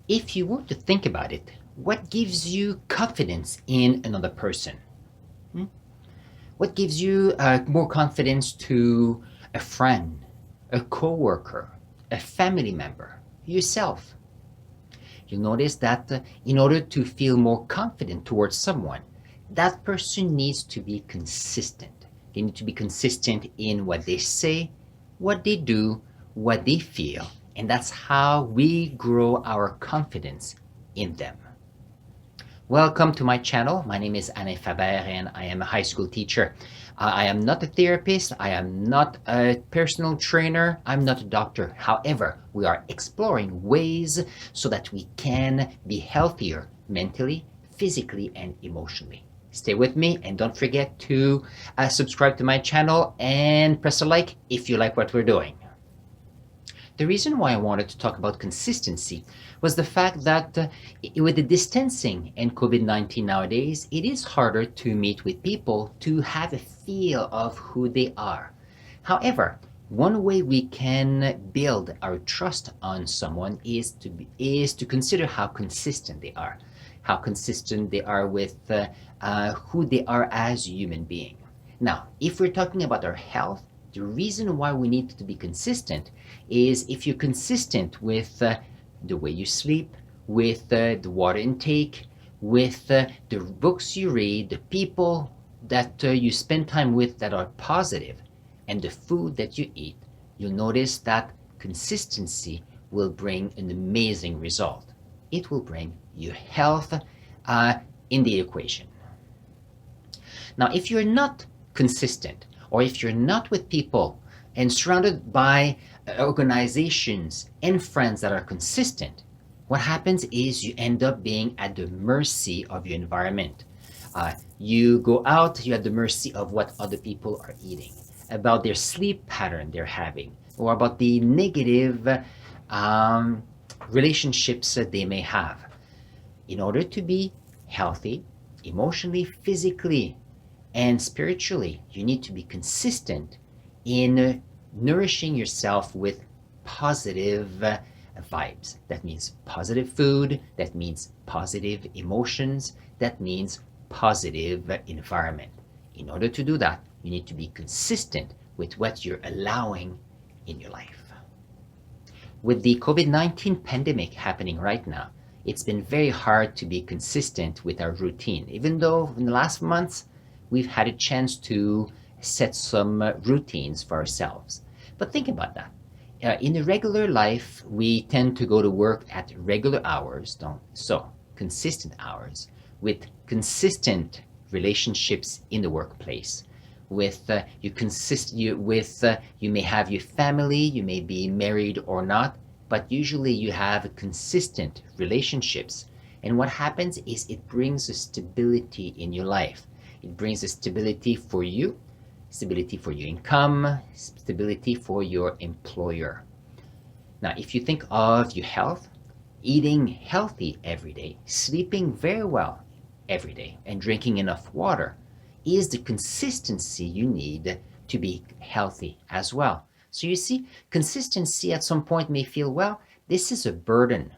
If you were to think about it, what gives you confidence in another person? Hmm? What gives you more confidence to a friend, a coworker, a family member, yourself? You'll notice that in order to feel more confident towards someone, that person needs to be consistent. They need to be consistent in what they say, what they do, what they feel, and that's how we grow our confidence in them. Welcome to my channel. My name is Alain Faber and I am a high school teacher. I am not a therapist. I am not a personal trainer. I'm not a doctor. However, we are exploring ways so that we can be healthier mentally, physically, and emotionally. Stay with me and don't forget to subscribe to my channel and press a like if you like what we're doing. The reason why I wanted to talk about consistency was the fact that with the distancing and COVID-19 nowadays, it is harder to meet with people to have a feel of who they are. However, one way we can build our trust on someone is to consider how consistent they are, how consistent they are with who they are as a human being. Now, if we're talking about our health, the reason why we need to be consistent is if you're consistent with the way you sleep, with the water intake, with the books you read, the people that you spend time with that are positive, and the food that you eat, you'll notice that consistency will bring an amazing result. It will bring your health uh, in the equation. Now, if you're not consistent, or if you're not with people and surrounded by organizations and friends that are consistent, what happens is you end up being at the mercy of your environment. You go out, you're at the mercy of what other people are eating, about their sleep pattern they're having, or about the negative um, relationships that they may have. In order to be healthy, emotionally, physically, and spiritually, you need to be consistent in nourishing yourself with positive vibes. That means positive food, that means positive emotions, that means positive environment. In order to do that, you need to be consistent with what you're allowing in your life. With the COVID-19 pandemic happening right now, it's been very hard to be consistent with our routine, even though in the last months we've had a chance to set some routines for ourselves. But think about that. In a regular life, we tend to go to work at regular hours, so consistent hours, with consistent relationships in the workplace. With you may have your family, you may be married or not, but usually you have consistent relationships. And what happens is it brings a stability in your life. It brings a stability for you, stability for your income, stability for your employer. Now, if you think of your health, eating healthy every day, sleeping very well every day, and drinking enough water is the consistency you need to be healthy as well. So you see, consistency at some point may feel, well, this is a burden.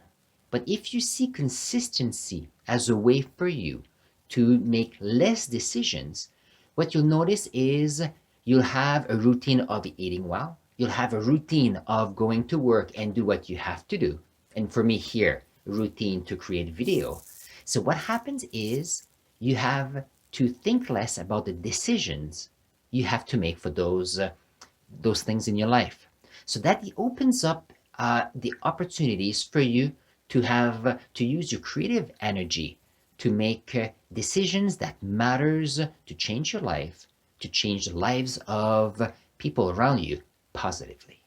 But if you see consistency as a way for you to make less decisions, what you'll notice is you'll have a routine of eating well. You'll have a routine of going to work and do what you have to do. And for me here, a routine to create video. So what happens is you have to think less about the decisions you have to make for those things in your life. So that opens up the opportunities for you to have to use your creative energy to make decisions that matters to change your life, to change the lives of people around you positively.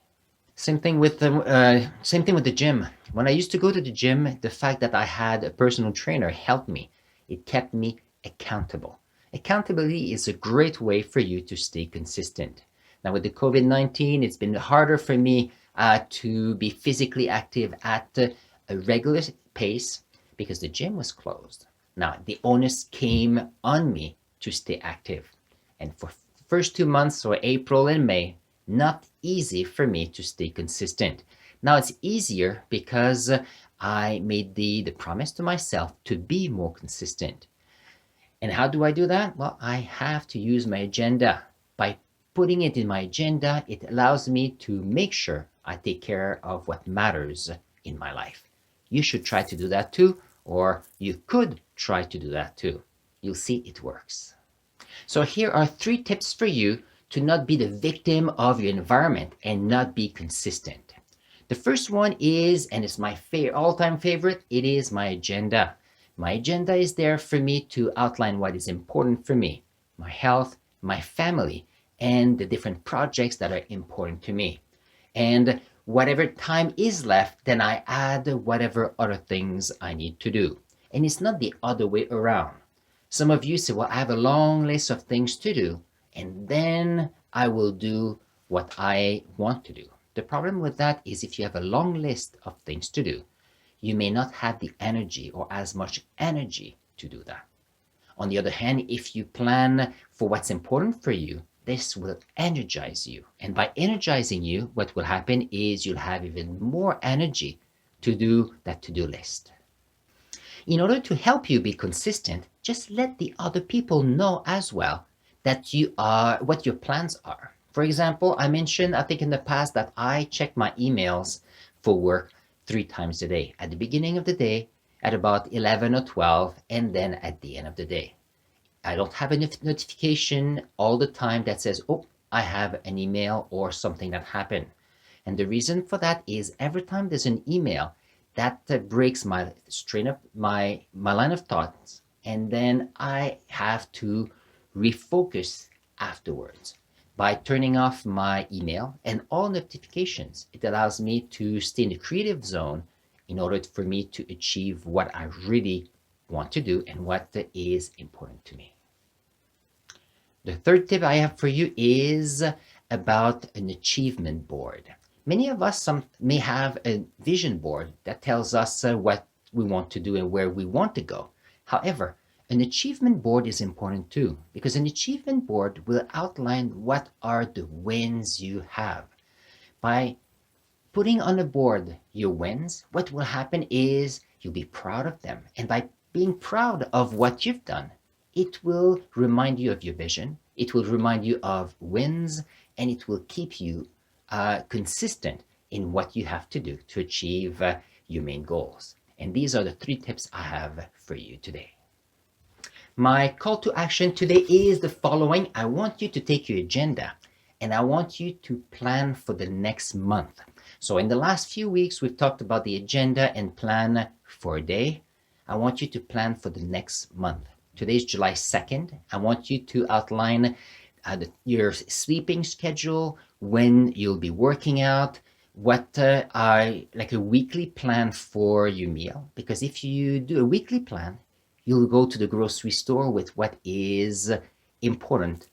Same thing with the gym. When I used to go to the gym, the fact that I had a personal trainer helped me. It kept me accountable. Accountability is a great way for you to stay consistent. Now with the COVID-19, it's been harder for me to be physically active at a regular pace because the gym was closed. Now the onus came on me to stay active. And for first 2 months, or April and May, not easy for me to stay consistent. Now it's easier because I made the promise to myself to be more consistent. And how do I do that? Well, I have to use my agenda. By putting it in my agenda, it allows me to make sure I take care of what matters in my life. You should try to do that too, or you could try to do that too. You'll see it works. So here are 3 tips for you to not be the victim of your environment and not be consistent. The first one is, and it's my all-time favorite, it is my agenda. My agenda is there for me to outline what is important for me, my health, my family, and the different projects that are important to me. And whatever time is left, then I add whatever other things I need to do. And it's not the other way around. Some of you say, well, I have a long list of things to do, and then I will do what I want to do. The problem with that is if you have a long list of things to do, you may not have the energy or as much energy to do that. On the other hand, if you plan for what's important for you, this will energize you. And by energizing you, what will happen is you'll have even more energy to do that to-do list. In order to help you be consistent, just let the other people know as well that you are what your plans are. For example, I mentioned, I think in the past, that I check my emails for work 3 times a day. At the beginning of the day, at about 11 or 12, and then at the end of the day. I don't have a notification all the time that says, oh, I have an email or something that happened. And the reason for that is every time there's an email, that breaks my strain of my line of thoughts, and then I have to refocus afterwards. By turning off my email and all notifications, it allows me to stay in the creative zone in order for me to achieve what I really want to do and what is important to me. The third tip I have for you is about an achievement board. Many of us may have a vision board that tells us what we want to do and where we want to go. However, an achievement board is important too, because an achievement board will outline what are the wins you have. By putting on a board your wins, what will happen is you'll be proud of them. And by being proud of what you've done, it will remind you of your vision, it will remind you of wins, and it will keep you consistent in what you have to do to achieve your main goals. And these are the 3 tips I have for you today. My call to action today is the following. I want you to take your agenda and I want you to plan for the next month. So in the last few weeks, we've talked about the agenda and plan for a day. I want you to plan for the next month. Today is July 2nd. I want you to outline your sleeping schedule, when you'll be working out, what like a weekly plan for your meal. Because if you do a weekly plan, you'll go to the grocery store with what is important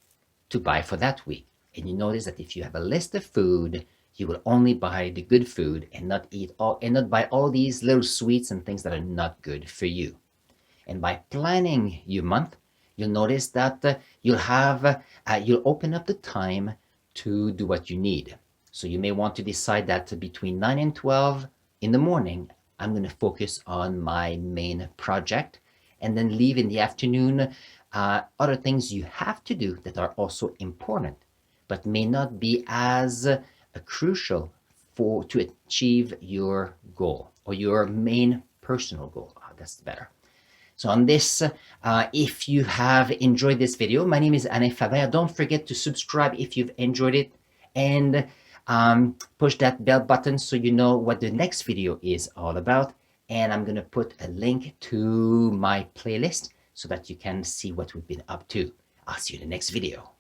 to buy for that week. And you notice that if you have a list of food, you will only buy the good food and not buy all these little sweets and things that are not good for you. And by planning your month, you'll notice that you'll open up the time to do what you need. So you may want to decide that between 9 and 12 in the morning, I'm going to focus on my main project, and then leave in the afternoon other things you have to do that are also important, but may not be as crucial to achieve your goal or your main personal goal. That's better. So on this, if you have enjoyed this video, my name is Alain Faber. Don't forget to subscribe if you've enjoyed it, and push that bell button so you know what the next video is all about. And I'm going to put a link to my playlist so that you can see what we've been up to. I'll see you in the next video.